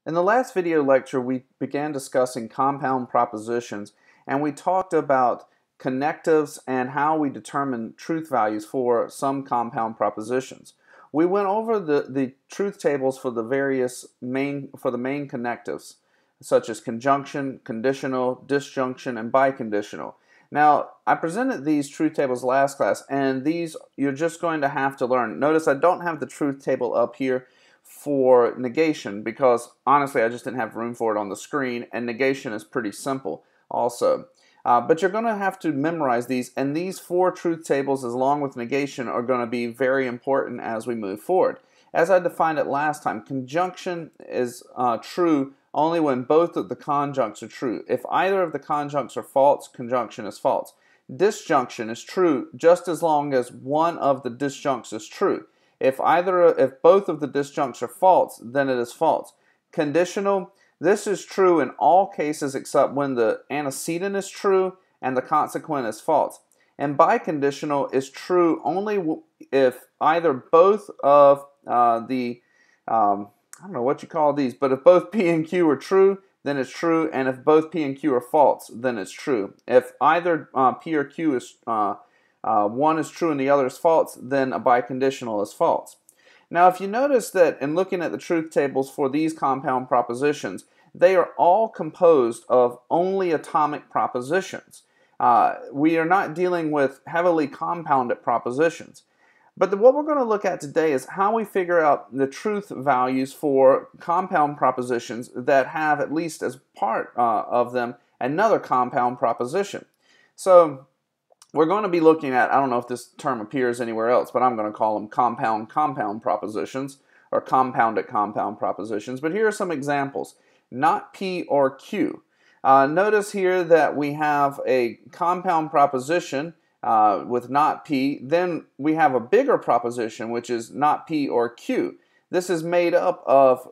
In the last video lecture, we began discussing compound propositions, and we talked about connectives and how we determine truth values for some compound propositions. We went over the truth tables for the main connectives, such as conjunction, conditional, disjunction, and biconditional. Now, I presented these truth tables last class, and these you're just going to have to learn. Notice I don't have the truth table up here for negation because honestly I just didn't have room for it on the screen, and negation is pretty simple also. But you're going to have to memorize these, and these four truth tables along with negation are going to be very important as we move forward. As I defined it last time, conjunction is true only when both of the conjuncts are true. If either of the conjuncts are false, conjunction is false. Disjunction is true just as long as one of the disjuncts is true. If both of the disjuncts are false, then it is false. Conditional, this is true in all cases except when the antecedent is true and the consequent is false. And biconditional is true only if either both of I don't know what you call these, but if both P and Q are true, then it's true, and if both P and Q are false, then it's true. If either P or Q is one is true and the other is false, then a biconditional is false. Now, if you notice that in looking at the truth tables for these compound propositions, they are all composed of only atomic propositions. We are not dealing with heavily compounded propositions. But what we're going to look at today is how we figure out the truth values for compound propositions that have at least as part of them another compound proposition. So we're going to be looking at, I don't know if this term appears anywhere else, but I'm going to call them compound propositions or compounded compound propositions. But here are some examples. Not P or Q. Notice here that we have a compound proposition with not P. Then we have a bigger proposition, which is not P or Q. This is made up of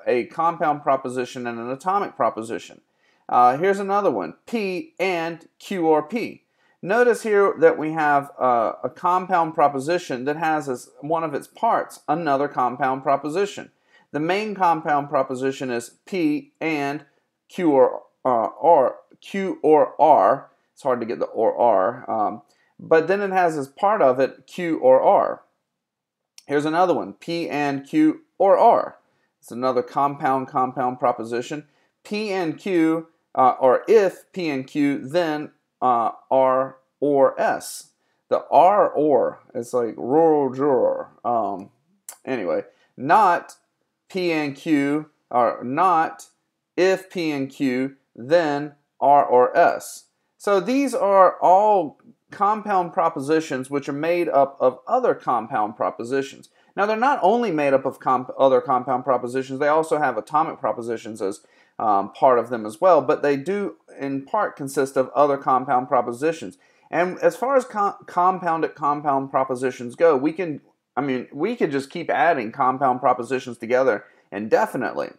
a compound proposition and an atomic proposition. Here's another one, P and Q or P. Notice here that we have a compound proposition that has as one of its parts another compound proposition. The main compound proposition is P and Q or R. Q or R. It's hard to get the or R. But then it has as part of it Q or R. Here's another one, P and Q or R. It's another compound proposition. P and Q, or if P and Q, then R or S. The R or is like rural drawer. Anyway, not P and Q, or not if P and Q, then R or S. So these are all compound propositions which are made up of other compound propositions. Now they're not only made up of other compound propositions, they also have atomic propositions as part of them as well, but they do in part consist of other compound propositions. And as far as compounded compound propositions go, we could just keep adding compound propositions together indefinitely.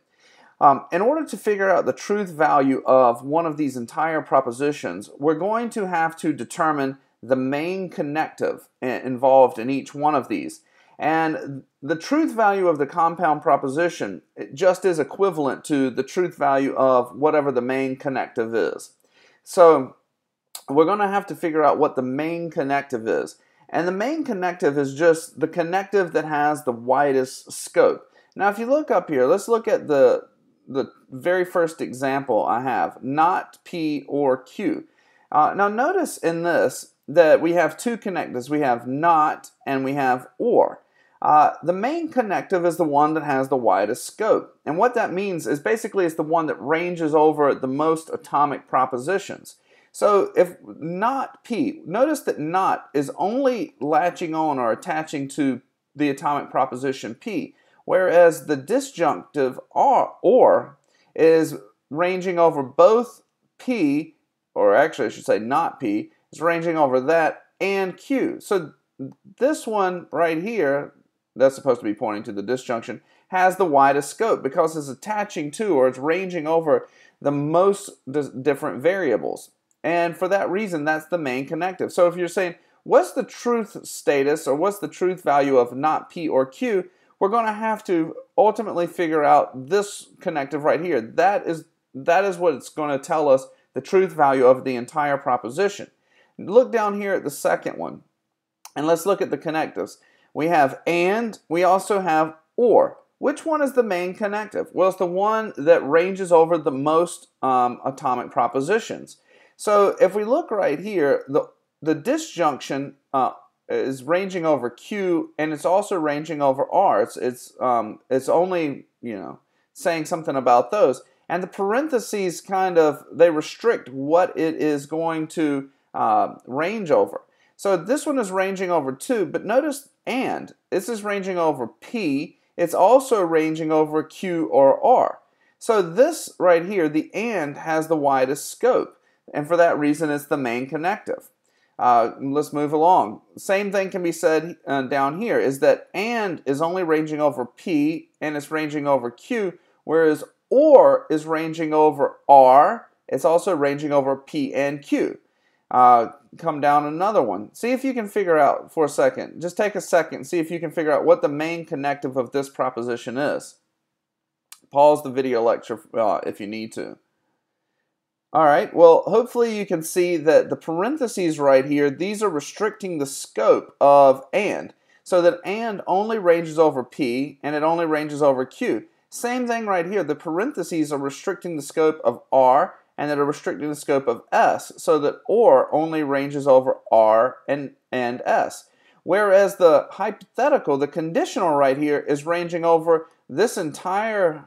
In order to figure out the truth value of one of these entire propositions, we're going to have to determine the main connective involved in each one of these. And the truth value of the compound proposition just is equivalent to the truth value of whatever the main connective is. So we're going to have to figure out what the main connective is. And the main connective is just the connective that has the widest scope. Now if you look up here, let's look at the very first example I have, not P or Q. Now notice in this that we have two connectives. We have not and we have or. The main connective is the one that has the widest scope. And what that means is basically it's the one that ranges over the most atomic propositions. So if not P, notice that not is only latching on or attaching to the atomic proposition P, whereas the disjunctive or is ranging over both P, or actually I should say not P, is ranging over that and Q. So this one right here, that's supposed to be pointing to the disjunction, has the widest scope because it's attaching to or it's ranging over the most different variables. And for that reason, that's the main connective. So if you're saying, what's the truth status or what's the truth value of not P or Q? we're going to have to ultimately figure out this connective right here. That is what it's going to tell us the truth value of the entire proposition. Look down here at the second one, and let's look at the connectives. We have and, we also have or. Which one is the main connective? Well, it's the one that ranges over the most atomic propositions. So if we look right here, the disjunction is ranging over Q, and it's also ranging over R. It's only, saying something about those. And the parentheses they restrict what it is going to range over. So this one is ranging over 2, but notice and. This is ranging over P. It's also ranging over Q or R. So this right here, the and, has the widest scope. And for that reason, it's the main connective. Let's move along. Same thing can be said down here, is that and is only ranging over P and it's ranging over Q, whereas or is ranging over R. It's also ranging over P and Q. Come down another one. See if you can figure out for a second. Just take a second and see if you can figure out what the main connective of this proposition is. Pause the video lecture if you need to. Alright, well, hopefully you can see that the parentheses right here, these are restricting the scope of and. So that and only ranges over P and it only ranges over Q. Same thing right here. The parentheses are restricting the scope of R and that are restricting the scope of S, so that or only ranges over R and S. Whereas the hypothetical, the conditional right here, is ranging over this entire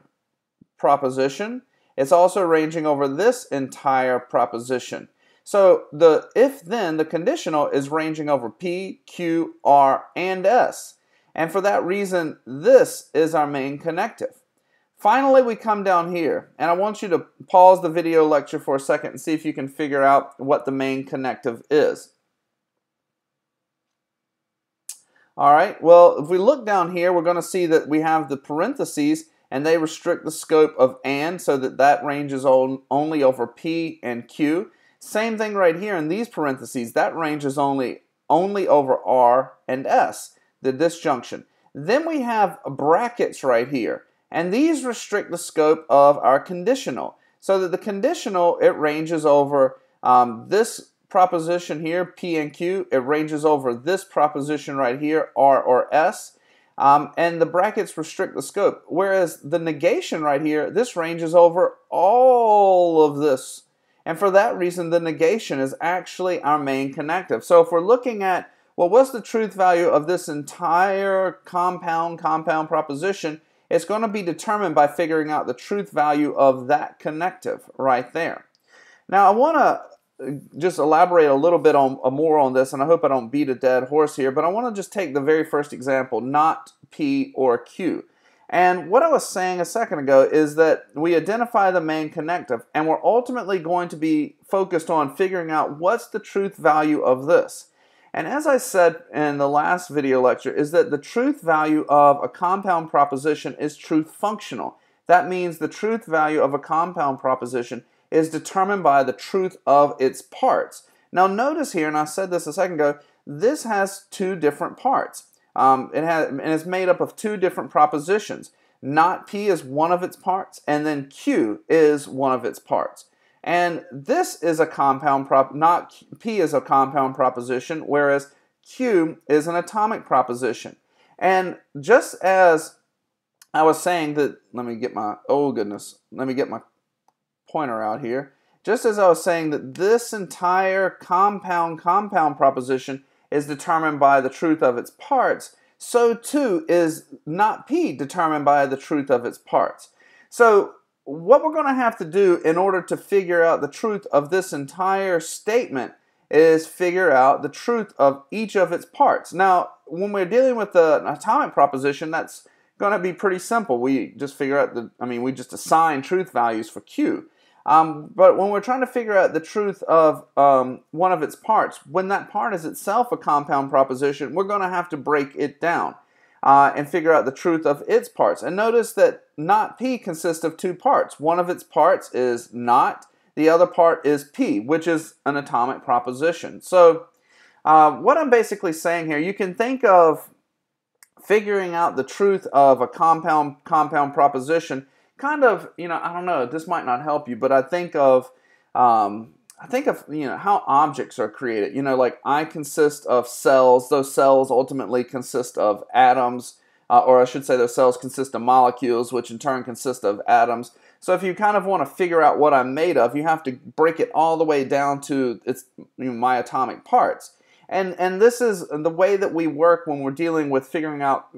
proposition. It's also ranging over this entire proposition. So the if-then, the conditional, is ranging over P, Q, R, and S. And for that reason, this is our main connective. Finally, we come down here, and I want you to pause the video lecture for a second and see if you can figure out what the main connective is. Alright, well, if we look down here, we're going to see that we have the parentheses, and they restrict the scope of and, so that ranges only over P and Q. Same thing right here in these parentheses, that ranges only over R and S, the disjunction. Then we have brackets right here. And these restrict the scope of our conditional. So that the conditional, it ranges over this proposition here, P and Q. It ranges over this proposition right here, R or S. And the brackets restrict the scope. Whereas the negation right here, this ranges over all of this. And for that reason, the negation is actually our main connective. So if we're looking at, well, what's the truth value of this entire compound proposition? It's going to be determined by figuring out the truth value of that connective right there. Now, I want to just elaborate a little bit more on this, and I hope I don't beat a dead horse here, but I want to just take the very first example, not P or Q. And what I was saying a second ago is that we identify the main connective, and we're ultimately going to be focused on figuring out what's the truth value of this. And as I said in the last video lecture, is that the truth value of a compound proposition is truth functional. That means the truth value of a compound proposition is determined by the truth of its parts. Now notice here, and I said this a second ago, this has two different parts. And it's made up of two different propositions. Not P is one of its parts, and then Q is one of its parts. And this is a compound not P is a compound proposition, whereas Q is an atomic proposition. And just as I was saying that, let me get my pointer out here. Just as I was saying that this entire compound proposition is determined by the truth of its parts, so too is not P determined by the truth of its parts. So what we're going to have to do in order to figure out the truth of this entire statement is figure out the truth of each of its parts. Now, when we're dealing with an atomic proposition, that's going to be pretty simple. We just figure out we just assign truth values for Q. But when we're trying to figure out the truth of one of its parts, when that part is itself a compound proposition, we're going to have to break it down and figure out the truth of its parts. And notice that not P consists of two parts. One of its parts is not, the other part is P, which is an atomic proposition. So what I'm basically saying here, you can think of figuring out the truth of a compound proposition kind of, I don't know, this might not help you, but I think of how objects are created. Like I consist of cells. Those cells ultimately consist of atoms, or I should say those cells consist of molecules, which in turn consist of atoms. So if you kind of want to figure out what I'm made of, you have to break it all the way down to my atomic parts. And this is the way that we work when we're dealing with figuring out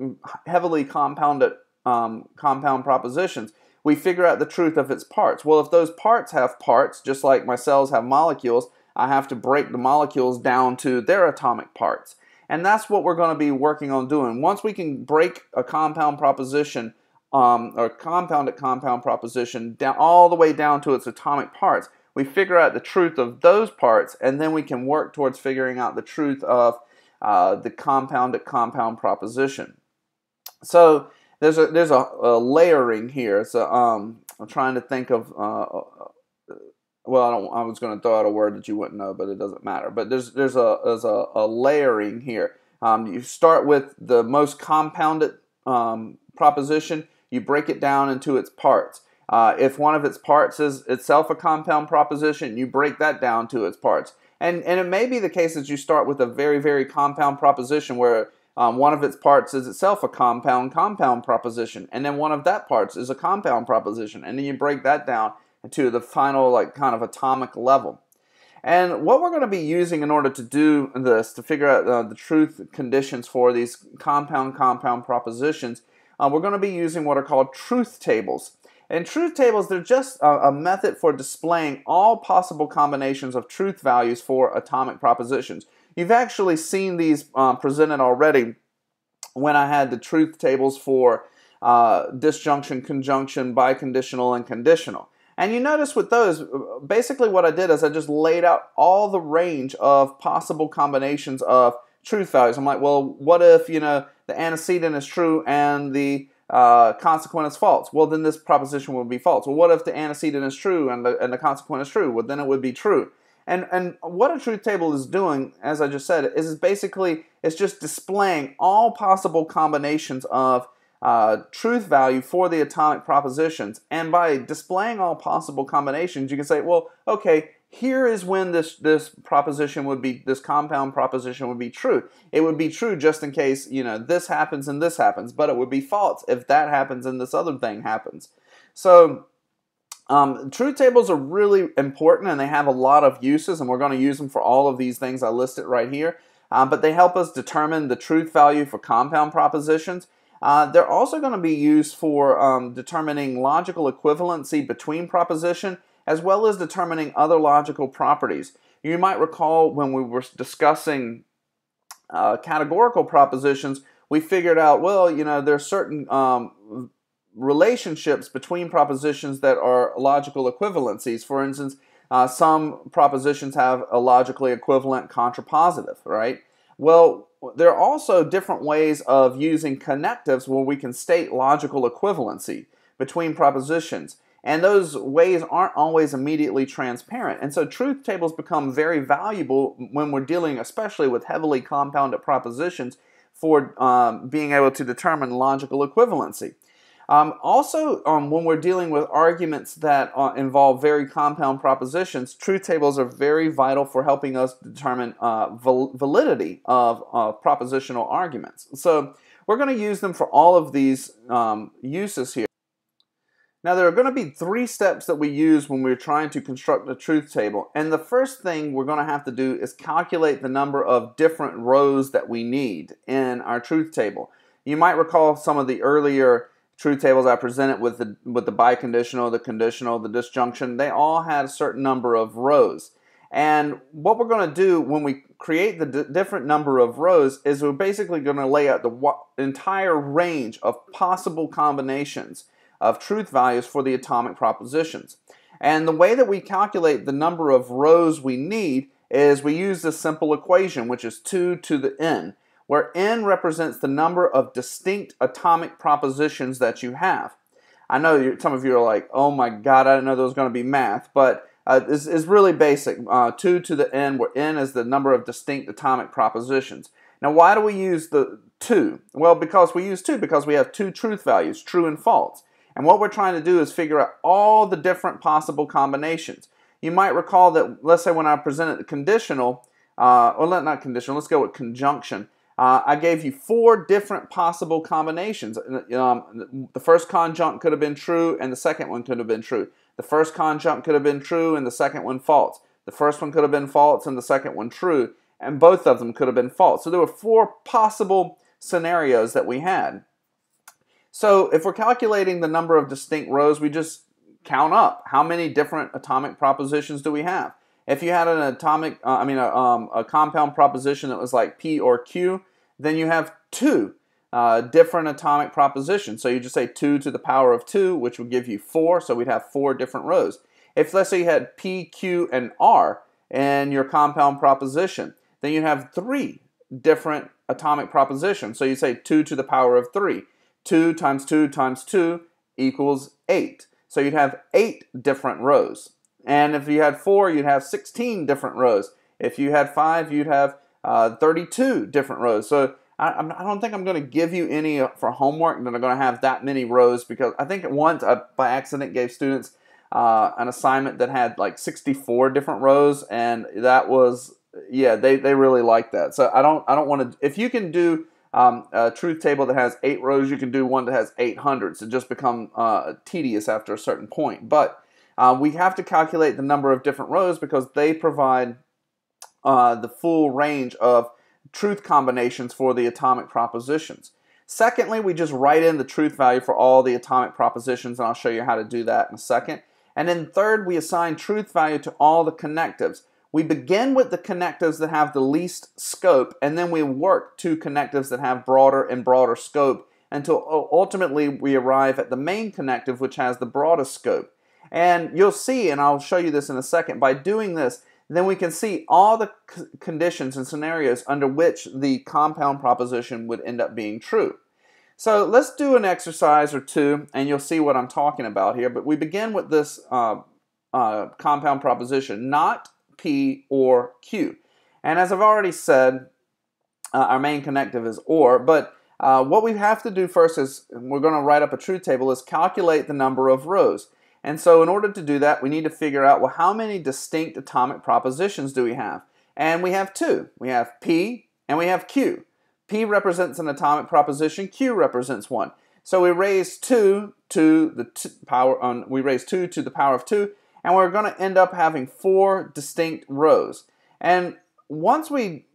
heavily compound propositions. We figure out the truth of its parts. Well, if those parts have parts, just like my cells have molecules, I have to break the molecules down to their atomic parts. And that's what we're going to be working on doing. Once we can break a compound proposition, or compound proposition, down all the way down to its atomic parts, we figure out the truth of those parts, and then we can work towards figuring out the truth of the compound proposition. So there's a layering here. So I'm trying to think of I was going to throw out a word that you wouldn't know, but it doesn't matter. But there's a layering here. You start with the most compounded proposition. You break it down into its parts. If one of its parts is itself a compound proposition, you break that down to its parts. And it may be the case that you start with a very, very compound proposition where one of its parts is itself a compound proposition, and then one of that parts is a compound proposition, and then you break that down to the final kind of atomic level. And what we're going to be using in order to do this, to figure out the truth conditions for these compound propositions, we're going to be using what are called truth tables. And truth tables, they're just a method for displaying all possible combinations of truth values for atomic propositions. You've actually seen these presented already when I had the truth tables for disjunction, conjunction, biconditional, and conditional. And you notice with those, basically what I did is I just laid out all the range of possible combinations of truth values. I'm like, well, what if, the antecedent is true and the consequent is false? Well, then this proposition would be false. Well, what if the antecedent is true and the consequent is true? Well, then it would be true. And what a truth table is doing, as I just said, is basically it's just displaying all possible combinations of truth value for the atomic propositions. And by displaying all possible combinations, you can say, well, okay, here is when this proposition would be, this compound proposition would be true. It would be true just in case, this happens and this happens, but it would be false if that happens and this other thing happens. So truth tables are really important, and they have a lot of uses, and we're going to use them for all of these things I listed right here. But they help us determine the truth value for compound propositions. They're also going to be used for determining logical equivalency between proposition, as well as determining other logical properties. You might recall when we were discussing categorical propositions, we figured out, well, there's certain relationships between propositions that are logical equivalencies. For instance, some propositions have a logically equivalent contrapositive, right? Well, there are also different ways of using connectives where we can state logical equivalency between propositions. And those ways aren't always immediately transparent. And so truth tables become very valuable when we're dealing especially with heavily compounded propositions for being able to determine logical equivalency. Also, when we're dealing with arguments that involve very compound propositions, truth tables are very vital for helping us determine validity of propositional arguments. So we're going to use them for all of these uses here. Now, there are going to be 3 steps that we use when we're trying to construct a truth table. And the first thing we're going to have to do is calculate the number of different rows that we need in our truth table. You might recall some of the earlier truth tables I presented with the biconditional, the conditional, the disjunction. They all had a certain number of rows. And what we're going to do when we create the different number of rows is we're basically going to lay out the entire range of possible combinations of truth values for the atomic propositions. And the way that we calculate the number of rows we need is we use this simple equation, which is 2 to the n, where n represents the number of distinct atomic propositions that you have. I know some of you are like, oh my God, I didn't know there was going to be math, but this is really basic. 2 to the n, where n is the number of distinct atomic propositions. Now, why do we use the 2? Well, because we use 2 because we have two truth values, true and false. And what we're trying to do is figure out all the different possible combinations. You might recall that, let's say when I presented the conditional, or not conditional, let's go with conjunction. I gave you 4 different possible combinations. The first conjunct could have been true and the second one could have been true. The first conjunct could have been true and the second one false. The first one could have been false and the second one true. And both of them could have been false. So there were 4 possible scenarios that we had. So if we're calculating the number of distinct rows, we just count up. How many different atomic propositions do we have? If you had an a compound proposition that was like P or Q, then you have 2 different atomic propositions. So you just say 2 to the power of 2, which would give you 4. So we'd have 4 different rows. If, let's say, you had P, Q, and R in your compound proposition, then you have 3 different atomic propositions. So you say 2 to the power of 3. 2 times 2 times 2 equals 8. So you'd have 8 different rows. And if you had 4, you'd have 16 different rows. If you had 5, you'd have 32 different rows. So I don't think I'm going to give you any for homework that are going to have that many rows, because I think once I, by accident, gave students an assignment that had like 64 different rows, and that was, yeah, they really liked that. So I don't want to. If you can do a truth table that has 8 rows, you can do one that has 800. So it just become tedious after a certain point. But we have to calculate the number of different rows because they provide the full range of truth combinations for the atomic propositions. Secondly, we just write in the truth value for all the atomic propositions, and I'll show you how to do that in a second. And then third, we assign truth value to all the connectives. We begin with the connectives that have the least scope, and then we work to connectives that have broader and broader scope until ultimately we arrive at the main connective, which has the broadest scope. And you'll see, and I'll show you this in a second, by doing this, then we can see all the conditions and scenarios under which the compound proposition would end up being true. So let's do an exercise or two, and you'll see what I'm talking about here. But we begin with this compound proposition, not P or Q. And as I've already said, our main connective is OR. But what we have to do first is, we're going to write up a truth table, is calculate the number of rows. And so in order to do that, we need to figure out, well, how many distinct atomic propositions do we have? And we have 2. We have P and we have Q. P represents an atomic proposition, Q represents one. So we raise 2 to the power of 2, and we're going to end up having 4 distinct rows. And once we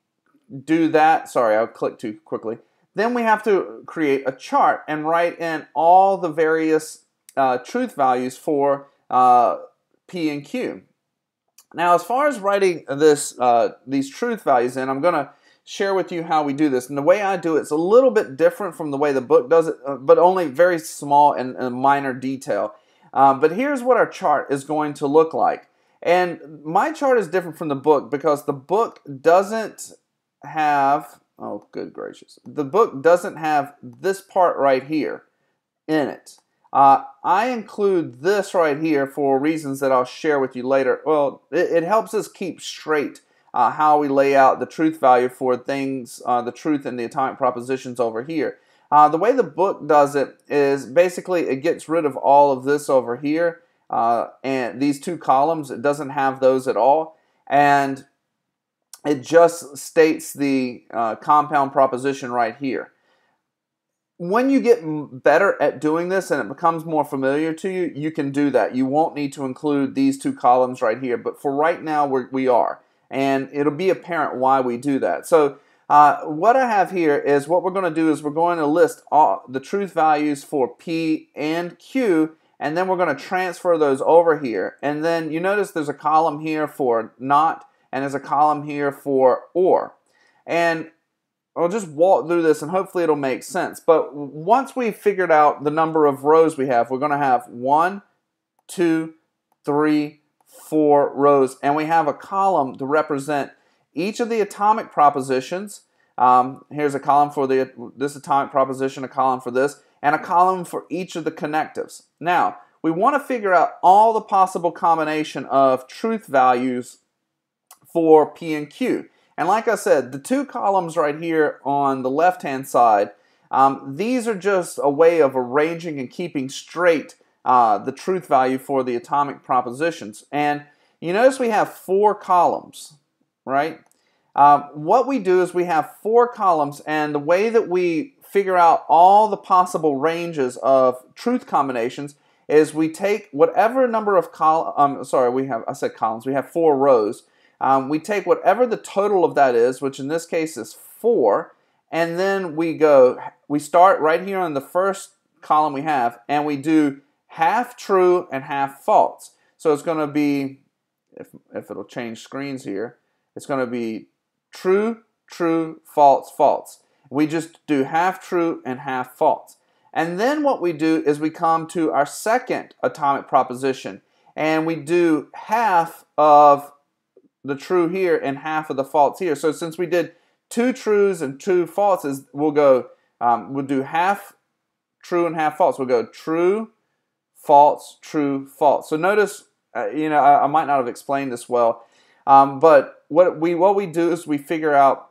do that, sorry, I'll click too quickly, then we have to create a chart and write in all the various truth values for P and Q. Now, as far as writing these truth values in, I'm going to share with you how we do this. And the way I do it is a little bit different from the way the book does it, but only very small and minor detail. But here's what our chart is going to look like. And my chart is different from the book because the book doesn't have, oh, good gracious, the book doesn't have this part right here in it. I include this right here for reasons that I'll share with you later. Well, it helps us keep straight how we lay out the truth value for things, the truth and the atomic propositions over here. The way the book does it is basically it gets rid of all of this over here, and these 2 columns, it doesn't have those at all, and it just states the compound proposition right here. When you get better at doing this and it becomes more familiar to you, you can do that. You won't need to include these 2 columns right here, but for right now we are. And it'll be apparent why we do that. So what I have here is what we're going to do is we're going to list all the truth values for P and Q, and then we're going to transfer those over here. And then you notice there's a column here for not, and there's a column here for or. And I'll just walk through this and hopefully it'll make sense. But once we've figured out the number of rows we have, we're going to have 1, 2, 3, 4 rows. And we have a column to represent each of the atomic propositions. Here's a column for this atomic proposition, a column for this, and a column for each of the connectives. Now, we want to figure out all the possible combination of truth values for P and Q. And like I said, the two columns right here on the left-hand side, these are just a way of arranging and keeping straight the truth value for the atomic propositions. And you notice we have 4 columns, right? What we do is we have 4 columns, and the way that we figure out all the possible ranges of truth combinations is we take whatever number of we have 4 rows. We take whatever the total of that is, which in this case is 4, and then we start right here on the first column we have, and we do half true and half false. So it's going to be, if it'll change screens here, it's going to be true, true, false, false. We just do half true and half false. And then what we do is we come to our second atomic proposition, and we do half of the true here and half of the false here. So since we did 2 trues and 2 falses, we'll do half true and half false. We'll go true, false, true, false. So notice, I might not have explained this well, but what we do is we figure out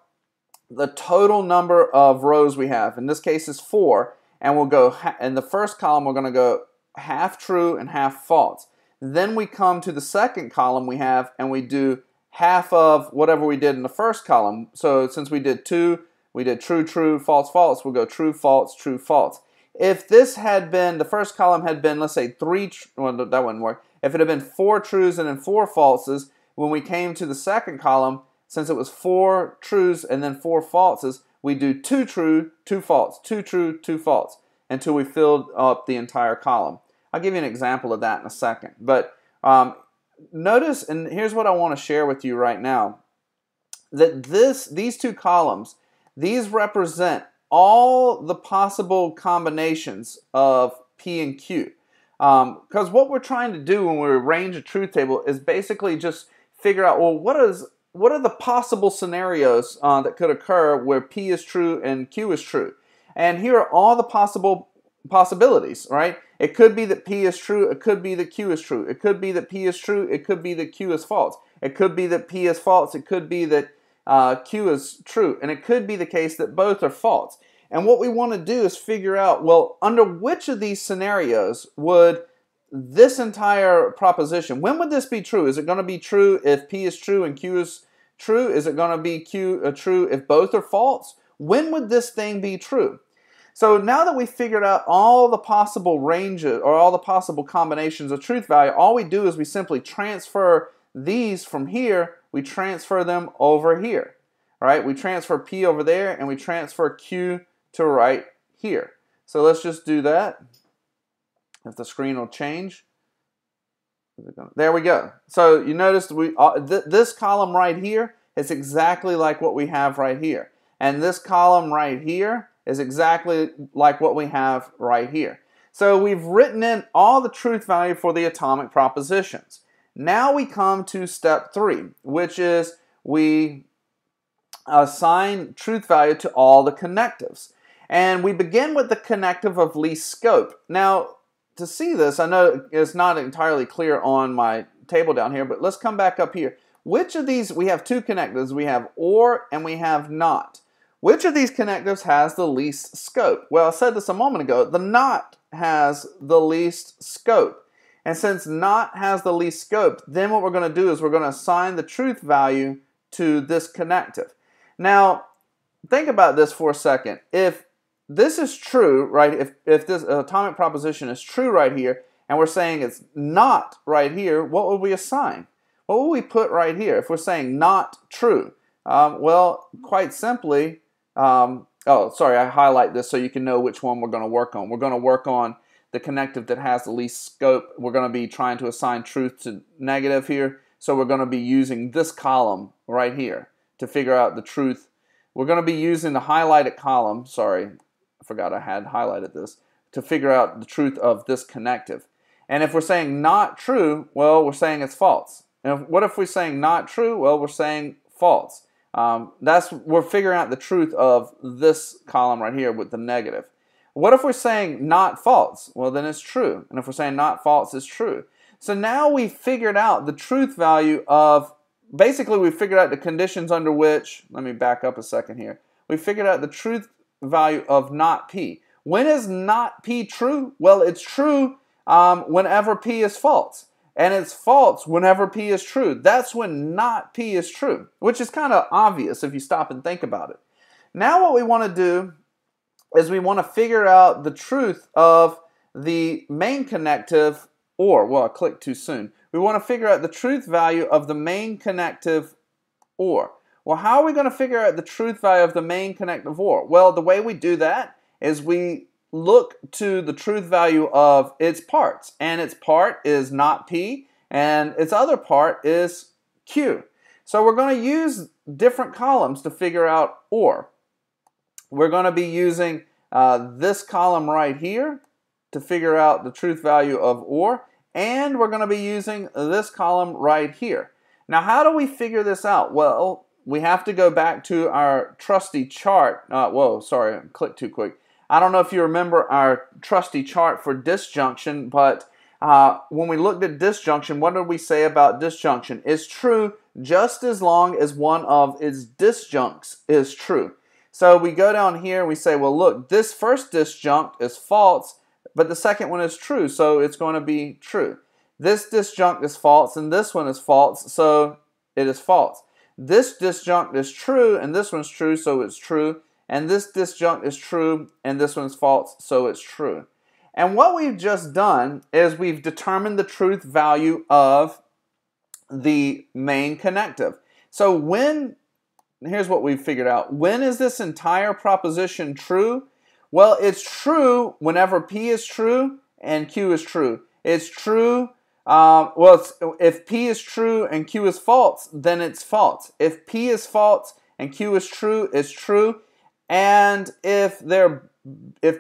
the total number of rows we have. In this case, is 4, and we'll go in the first column. We're going to go half true and half false. Then we come to the second column we have, and we do half of whatever we did in the first column. So since we did 2, we did true, true, false, false. We'll go true, false, true, false. If this had been, the first column had been, let's say 3, well, that wouldn't work. If it had been 4 trues and then 4 falses, when we came to the second column, since it was 4 trues and then 4 falses, we do 2 true, 2 false, 2 true, 2 false, until we filled up the entire column. I'll give you an example of that in a second. But notice, and here's what I want to share with you right now, that these 2 columns, these represent all the possible combinations of P and Q. Because what we're trying to do when we arrange a truth table is basically just figure out, well, what are the possible scenarios that could occur where P is true and Q is true. And here are all the possibilities, right? It could be that P is true, it could be that Q is true. It could be that P is true, it could be that Q is false. It could be that P is false, it could be that Q is true. And it could be the case that both are false. And what we want to do is figure out, well, under which of these scenarios would this entire proposition, when would this be true? Is it going to be true if P is true and Q is true? Is it going to be true if both are false? When would this thing be true? So now that we've figured out all the possible ranges or all the possible combinations of truth value, all we do is we simply transfer these from here, we transfer them over here, right? We transfer P over there and we transfer Q to right here. So let's just do that. If the screen will change. There we go. So you notice this column right here is exactly like what we have right here. And this column right here is exactly like what we have right here. So we've written in all the truth value for the atomic propositions. Now we come to step 3, which is we assign truth value to all the connectives. And we begin with the connective of least scope. Now, to see this, I know it's not entirely clear on my table down here, but let's come back up here. Which of these, we have 2 connectives. We have or and we have not. Which of these connectives has the least scope? Well, I said this a moment ago. The not has the least scope. And since not has the least scope, then what we're going to do is we're going to assign the truth value to this connective. Now, think about this for a second. If this is true, right, if this atomic proposition is true right here, and we're saying it's not right here, what would we assign? What would we put right here if we're saying not true? Well, quite simply, oh, sorry, I highlight this so you can know which one we're going to work on. We're going to work on the connective that has the least scope. We're going to be trying to assign truth to negative here, so we're going to be using this column right here to figure out the truth. We're going to be using the highlighted column, sorry, I forgot I had highlighted this, to figure out the truth of this connective. And if we're saying not true, well, we're saying it's false. And what if we're saying not true? Well, we're saying false. We're figuring out the truth of this column right here with the negative. What if we're saying not false? Well, then it's true. And if we're saying not false, it's true. So now we've figured out the truth value of basically we figured out the conditions under which, let me back up a second here. We figured out the truth value of not P. When is not P true? Well, it's true whenever P is false. And it's false whenever P is true. That's when not P is true, which is kind of obvious if you stop and think about it. Now what we want to do is we want to figure out the truth of the main connective or. Well, I clicked too soon. We want to figure out the truth value of the main connective or. Well, how are we going to figure out the truth value of the main connective or? Well, the way we do that is we look to the truth value of its parts. And its part is not P, and its other part is Q. So we're going to use different columns to figure out or. We're going to be using this column right here to figure out the truth value of or, and we're going to be using this column right here. Now, how do we figure this out? Well, we have to go back to our trusty chart. Whoa, sorry, I clicked too quick. I don't know if you remember our trusty chart for disjunction, but when we looked at disjunction, what did we say about disjunction? It's true just as long as one of its disjuncts is true. So we go down here and we say, well, look, this first disjunct is false, but the second one is true, so it's going to be true. This disjunct is false, and this one is false, so it is false. This disjunct is true, and this one's true, so it's true. And this disjunct is true, and this one's false, so it's true. And what we've just done is we've determined the truth value of the main connective. So here's what we've figured out. When is this entire proposition true? Well, it's true whenever P is true and Q is true. It's true, if P is true and Q is false, then it's false. If P is false and Q is true, it's true. And if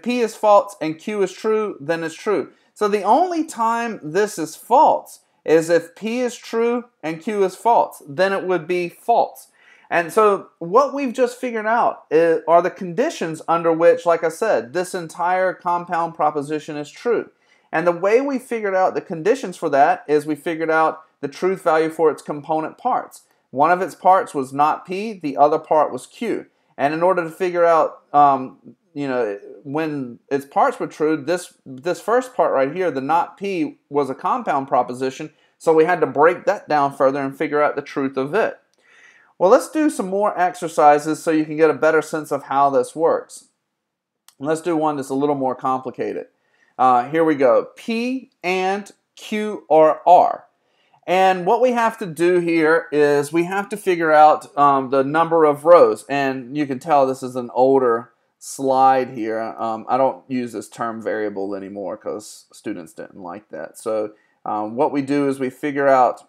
P is false and Q is true, then it's true. So the only time this is false is if P is true and Q is false. Then it would be false. And so what we've just figured out are the conditions under which, like I said, this entire compound proposition is true. And the way we figured out the conditions for that is we figured out the truth value for its component parts. One of its parts was not P, the other part was Q. And in order to figure out, when its parts were true, this first part right here, the not P, was a compound proposition. So we had to break that down further and figure out the truth of it. Well, let's do some more exercises so you can get a better sense of how this works. Let's do one that's a little more complicated. Here we go. P and Q are R. And what we have to do here is we have to figure out the number of rows. And you can tell this is an older slide here. I don't use this term variable anymore because students didn't like that. So what we do is we figure out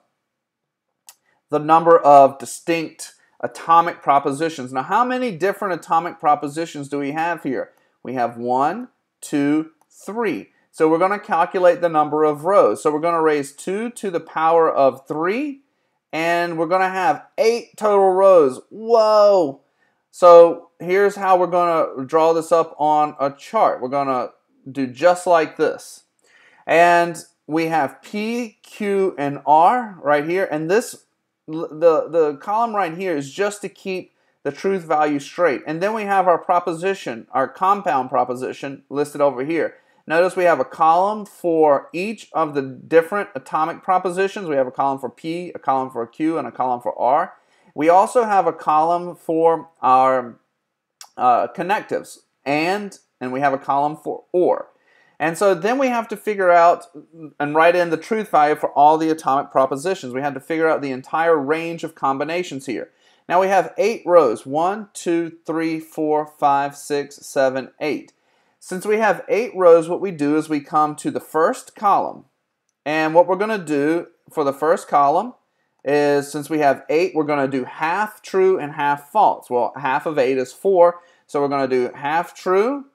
the number of distinct atomic propositions. Now, how many different atomic propositions do we have here? We have 1, 2, 3. So we're going to calculate the number of rows. So we're going to raise 2 to the power of 3, and we're going to have 8 total rows. Whoa! So here's how we're going to draw this up on a chart. We're going to do just like this. And we have P, Q, and R right here, and the column right here is just to keep the truth value straight. And then we have our proposition, our compound proposition listed over here. Notice we have a column for each of the different atomic propositions. We have a column for P, a column for Q, and a column for R. We also have a column for our connectives, and we have a column for OR. And so then we have to figure out and write in the truth value for all the atomic propositions. We had to figure out the entire range of combinations here. Now we have 8 rows. 1, 2, 3, 4, 5, 6, 7, 8. Since we have 8 rows, what we do is we come to the first column. And what we're going to do for the first column is, since we have 8, we're going to do half true and half false. Well, half of 8 is 4, so we're going to do half true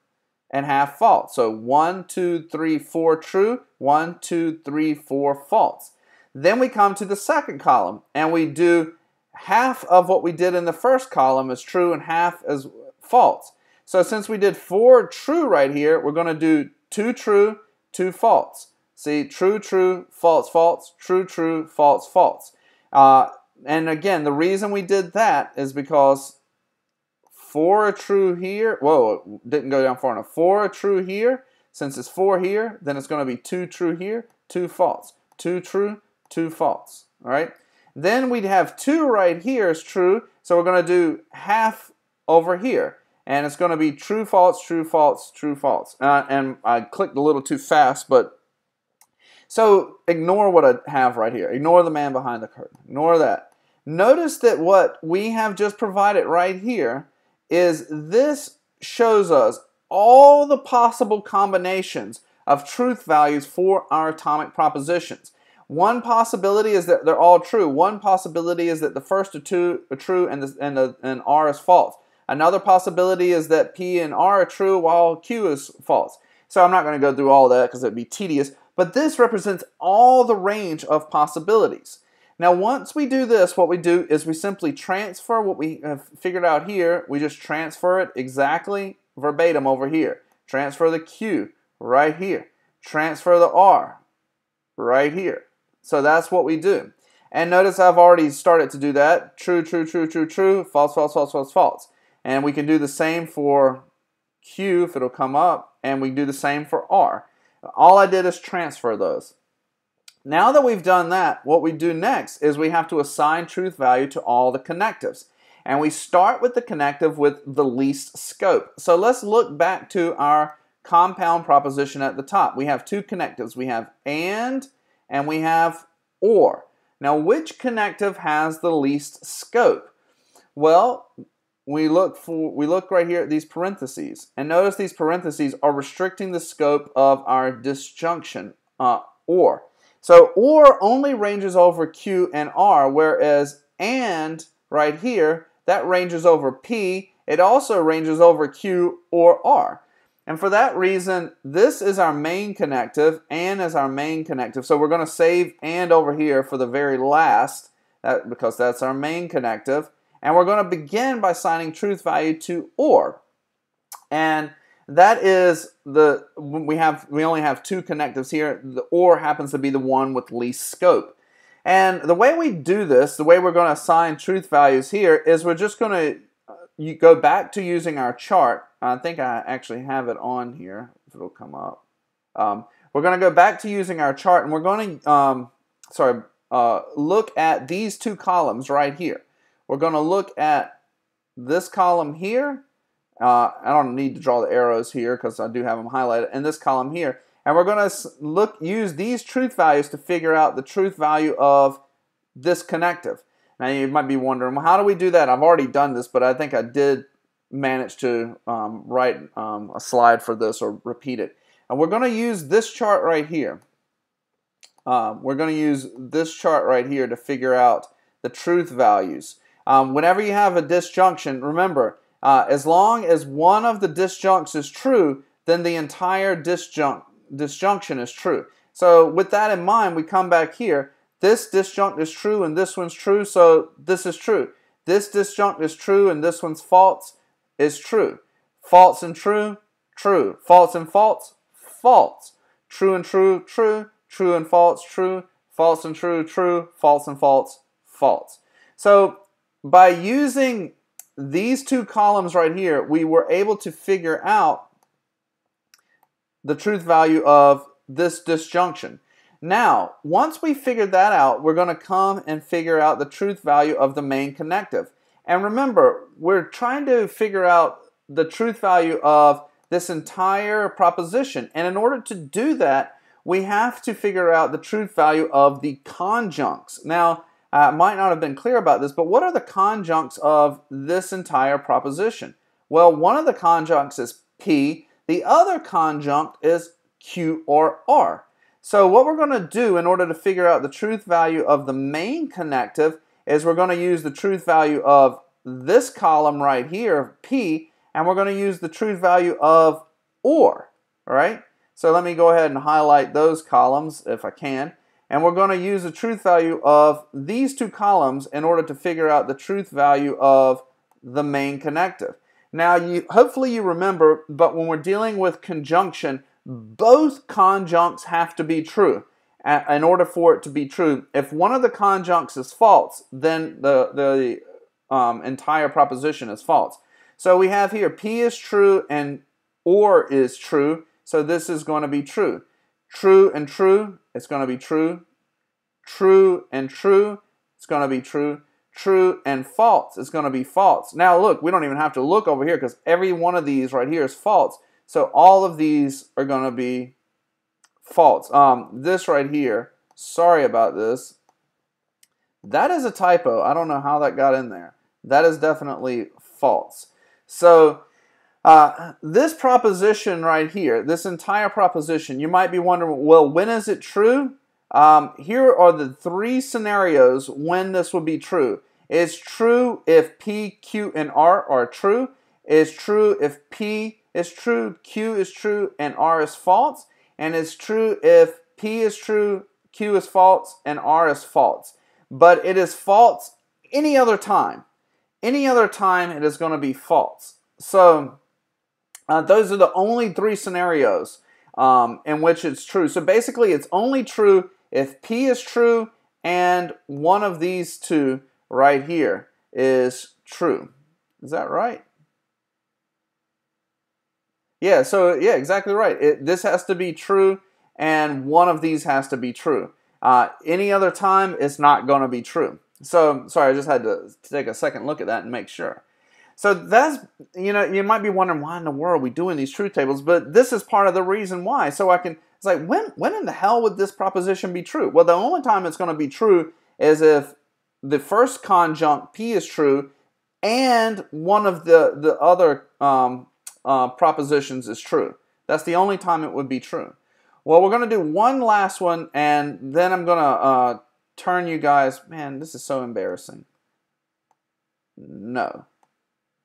and half false. So 1, 2, 3, 4 true, 1, 2, 3, 4 false. Then we come to the second column and we do half of what we did in the first column is true and half is false. So since we did 4 true right here, we're going to do 2 true, 2 false. See, true, true, false, false, true, true, false, false. And again, the reason we did that is because for a true here, whoa, it didn't go down far enough. For a true here, since it's 4 here, then it's going to be 2 true here, 2 false. 2 true, 2 false. All right? Then we'd have 2 right here is true, so we're going to do half over here. And it's going to be true, false, true, false, true, false. And I clicked a little too fast, but so ignore what I have right here. Ignore the man behind the curtain. Ignore that. Notice that what we have just provided right here is this shows us all the possible combinations of truth values for our atomic propositions. One possibility is that they're all true. One possibility is that the first two are true and R is false. Another possibility is that P and R are true while Q is false. So I'm not going to go through all that because it would be tedious, but this represents all the range of possibilities. Now once we do this, what we do is we simply transfer what we have figured out here. We just transfer it exactly verbatim over here. Transfer the Q right here. Transfer the R right here. So that's what we do. And notice I've already started to do that. True, true, true, true, true, false, false, false, false, false. And we can do the same for Q if it'll come up, and we do the same for R. All I did is transfer those. Now that we've done that, what we do next is we have to assign truth value to all the connectives. And we start with the connective with the least scope. So let's look back to our compound proposition at the top. We have 2 connectives. We have and we have or. Now which connective has the least scope? Well, we look right here at these parentheses, and notice these parentheses are restricting the scope of our disjunction, or. So or only ranges over Q and R, whereas and right here, that ranges over P. It also ranges over Q or R. And for that reason, this is our main connective, and is our main connective. So we're going to save and over here for the very last, because that's our main connective. And we're going to begin by assigning truth value to or. And that is we only have 2 connectives here. The or happens to be the one with least scope. And the way we do this, the way we're going to assign truth values here, is we're just going to go back to using our chart. I think I actually have it on here, if it'll come up. We're going to go back to using our chart, and we're going to look at these 2 columns right here. We're going to look at this column here. I don't need to draw the arrows here because I do have them highlighted. And this column here. And we're going to use these truth values to figure out the truth value of this connective. Now you might be wondering, well, how do we do that? I've already done this, but I think I did manage to write a slide for this or repeat it. And we're going to use this chart right here. We're going to use this chart right here to figure out the truth values. Whenever you have a disjunction, remember, as long as one of the disjuncts is true, then the entire disjunction is true. So with that in mind, we come back here. This disjunct is true and this one's true, so this is true. This disjunct is true and this one's false, is true. False and true, true. False and false, false. True and true, true. True and false, true. False and true, true. False and false, false. So by using these 2 columns right here, we were able to figure out the truth value of this disjunction. Now, once we figured that out, we're going to come and figure out the truth value of the main connective. And remember, we're trying to figure out the truth value of this entire proposition. And in order to do that, we have to figure out the truth value of the conjuncts. Now, I might not have been clear about this, but what are the conjuncts of this entire proposition? Well, one of the conjuncts is P. The other conjunct is Q or R. So what we're going to do in order to figure out the truth value of the main connective is we're going to use the truth value of this column right here, P, and we're going to use the truth value of or. All right? So let me go ahead and highlight those columns if I can. And we're going to use the truth value of these 2 columns in order to figure out the truth value of the main connective. Now, hopefully you remember, but when we're dealing with conjunction, both conjuncts have to be true. in order for it to be true. If one of the conjuncts is false, then the entire proposition is false. So we have here P is true and or is true. So this is going to be true. True and true, it's going to be true. True and true, it's going to be true. True and false, it's going to be false. Now look, we don't even have to look over here because every one of these right here is false. So all of these are going to be false. This right here, sorry about this. That is a typo. I don't know how that got in there. That is definitely false. So this proposition right here, this entire proposition, you might be wondering, well, when is it true? Here are the three scenarios when this will be true. It's true if P, Q, and R are true. It's true if P is true, Q is true, and R is false. And it's true if P is true, Q is false, and R is false. But it is false any other time. Any other time it is going to be false. So those are the only three scenarios in which it's true. So basically it's only true if P is true and one of these two right here is true. Is that right? Yeah, so yeah, exactly right. This has to be true and one of these has to be true. Any other time it's not going to be true. So, sorry, I just had to take a second look at that and make sure. So that's, you might be wondering why in the world are we doing these truth tables, but this is part of the reason why. So it's like, when in the hell would this proposition be true? Well, the only time it's going to be true is if the first conjunct P is true and one of the other propositions is true. That's the only time it would be true. Well, we're going to do one last one, and then I'm going to turn you guys... Man, this is so embarrassing. No,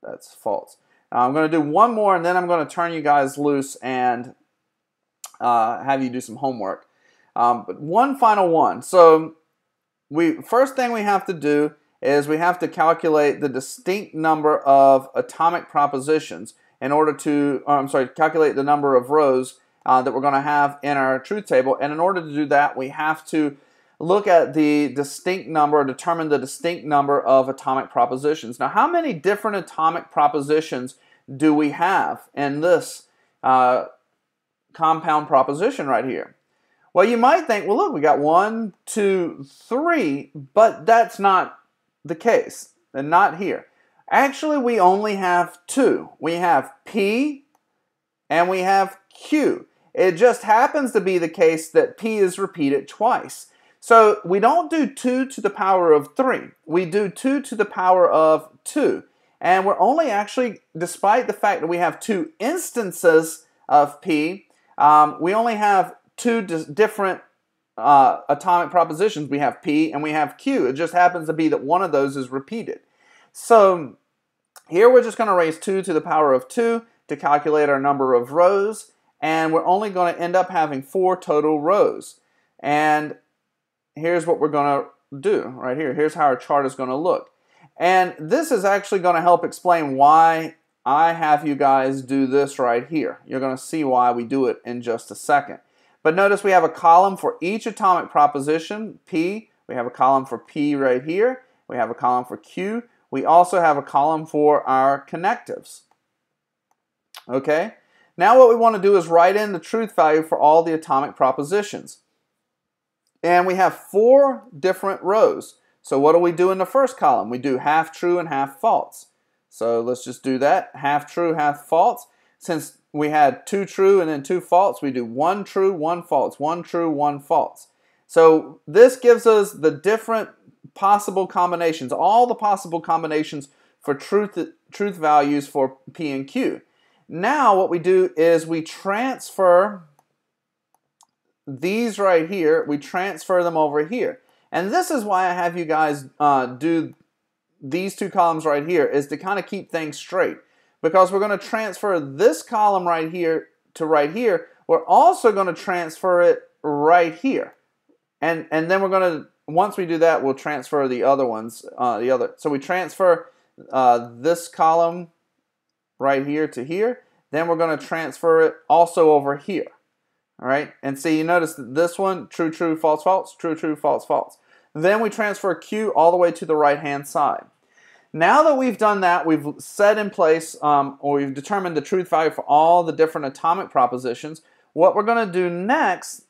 that's false. I'm going to do one more, and then I'm going to turn you guys loose and have you do some homework. But one final one. So, first thing we have to do is we have to calculate the distinct number of atomic propositions in order to, calculate the number of rows that we're going to have in our truth table. And in order to do that, we have to look at the distinct number, determine the distinct number of atomic propositions. Now, how many different atomic propositions do we have in this compound proposition right here? Well, you might think, well, look, we got 1, 2, 3, but that's not the case, and not here. Actually, we only have 2. We have P and we have Q. It just happens to be the case that P is repeated twice. So we don't do 2 to the power of 3. We do 2 to the power of 2. And we're only actually, despite the fact that we have 2 instances of P, we only have 2 different atomic propositions. We have P and we have Q. It just happens to be that one of those is repeated. So here we're just going to raise 2 to the power of 2 to calculate our number of rows. And we're only going to end up having 4 total rows. And here's what we're going to do right here. Here's how our chart is going to look. And this is actually going to help explain why I have you guys do this right here. You're going to see why we do it in just a second. But notice we have a column for each atomic proposition, P. We have a column for P right here. We have a column for Q. We also have a column for our connectives. Okay? Now what we want to do is write in the truth value for all the atomic propositions. And we have 4 different rows. So what do we do in the first column? We do half true and half false. So let's just do that. Half true, half false. Since we had 2 true and then 2 false, we do 1 true, 1 false, 1 true, 1 false. So this gives us the different possible combinations, all the possible combinations for truth values for P and Q. Now what we do is we transfer these right here, we transfer them over here. And this is why I have you guys do these 2 columns right here, is to kind of keep things straight. Because we're going to transfer this column right here to right here. We're also going to transfer it right here. And then we're going to, once we do that, we'll transfer the other ones, So we transfer this column right here to here. Then we're going to transfer it also over here. All right, and see, you notice that this one, true, true, false, false, true, true, false, false. Then we transfer Q all the way to the right-hand side. Now that we've done that, we've set in place, or we've determined the truth value for all the different atomic propositions. What we're going to do next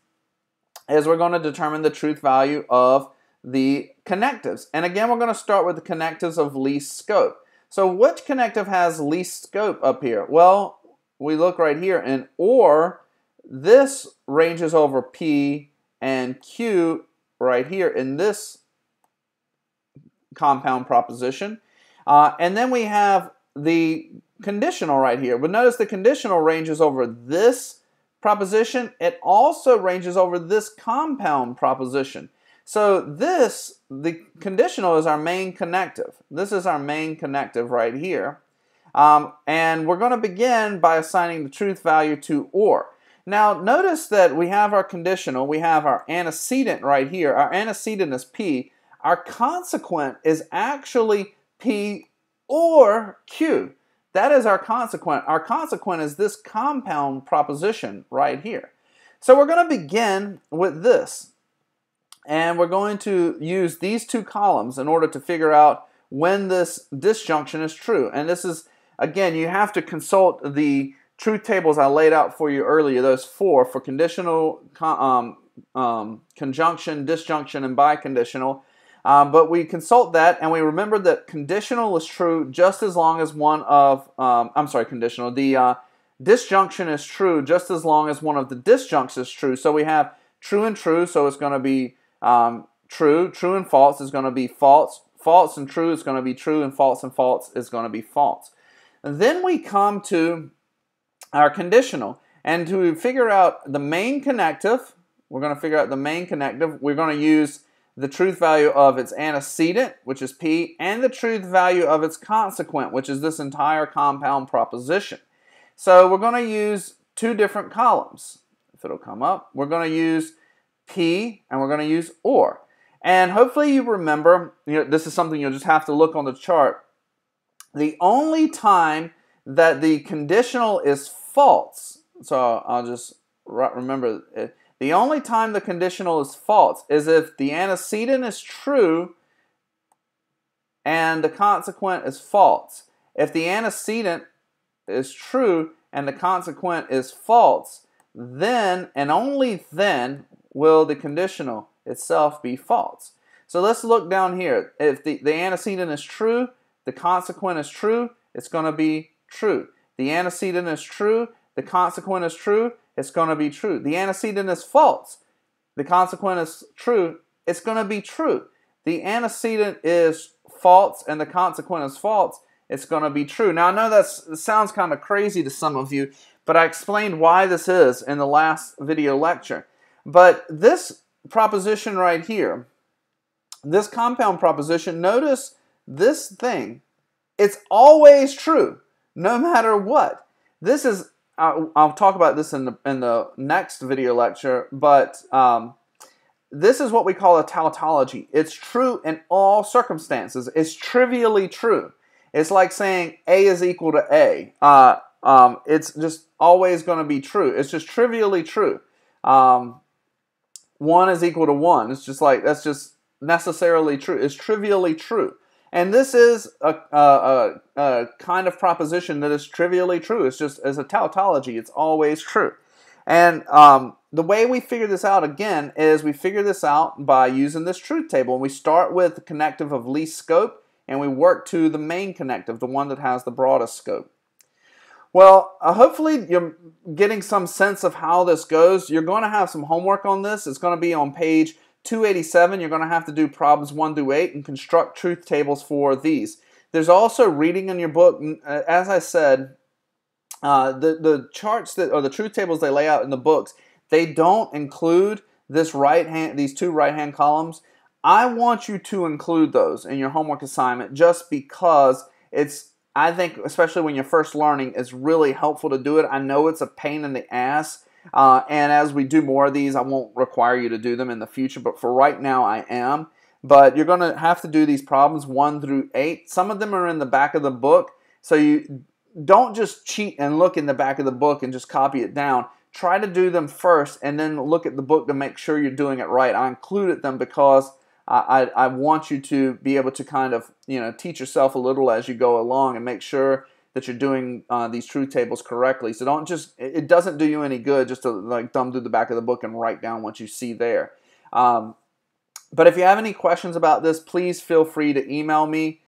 is we're going to determine the truth value of the connectives. And again, we're going to start with the connectives of least scope. So which connective has least scope up here? Well, we look right here, and or this ranges over P and Q right here in this compound proposition. And then we have the conditional right here. But notice the conditional ranges over this proposition. It also ranges over this compound proposition. So the conditional is our main connective. This is our main connective right here. And we're going to begin by assigning the truth value to or. Now notice that we have our conditional, we have our antecedent right here. Our antecedent is P. Our consequent is actually P or Q. That is our consequent. Our consequent is this compound proposition right here. So we're going to begin with this. And we're going to use these two columns in order to figure out when this disjunction is true. And this is, again, you have to consult the truth tables I laid out for you earlier, those four for conditional, conjunction, disjunction, and biconditional. But we consult that, and we remember that conditional is true just as long as one of, conditional. The disjunction is true just as long as one of the disjuncts is true. So we have true and true, so it's going to be true. True and false is going to be false. False and true is going to be true, and false is going to be false. And then we come to our conditional. And to figure out the main connective, we're going to figure out the main connective. We're going to use the truth value of its antecedent, which is P, and the truth value of its consequent, which is this entire compound proposition. So we're going to use two different columns. If it'll come up, we're going to use P and we're going to use or. And hopefully you remember, this is something you'll just have to look on the chart. The only time that the conditional is false, so I'll just remember it. The only time the conditional is false is if the antecedent is true and the consequent is false. If the antecedent is true and the consequent is false, then and only then will the conditional itself be false. So let's look down here. If the antecedent is true, the consequent is true, it's going to be true. The antecedent is true, the consequent is true, it's going to be true. The antecedent is false, the consequent is true, it's going to be true. The antecedent is false and the consequent is false, it's going to be true. Now I know that sounds kind of crazy to some of you, but I explained why this is in the last video lecture. But this proposition right here, this compound proposition, notice this thing, it's always true, no matter what. This is, I'll talk about this in the next video lecture, but this is what we call a tautology. It's true in all circumstances. It's trivially true. It's like saying A is equal to A. It's just always going to be true. It's just trivially true. 1 is equal to 1. It's just like, that's just necessarily true. It's trivially true. And this is a kind of proposition that is trivially true. It's just, as a tautology, it's always true. And the way we figure this out, again, is we figure this out by using this truth table. And we start with the connective of least scope, and we work to the main connective, the one that has the broadest scope. Well, hopefully you're getting some sense of how this goes. You're going to have some homework on this. It's going to be on page 287. You're going to have to do problems 1 through 8 and construct truth tables for these. There's also reading in your book. As I said, the charts that, or the truth tables they lay out in the books, they don't include these two right-hand columns. I want you to include those in your homework assignment just because I think, especially when you're first learning, it's really helpful to do it. I know it's a pain in the ass, and as we do more of these, I won't require you to do them in the future, but for right now, I am. But you're going to have to do these problems 1 through 8. Some of them are in the back of the book, so you don't just cheat and look in the back of the book and just copy it down. try to do them first and then look at the book to make sure you're doing it right. I included them because I want you to be able to kind of, teach yourself a little as you go along and make sure that you're doing these truth tables correctly. So don't just, it doesn't do you any good just to like thumb through the back of the book and write down what you see there. But if you have any questions about this, please feel free to email me.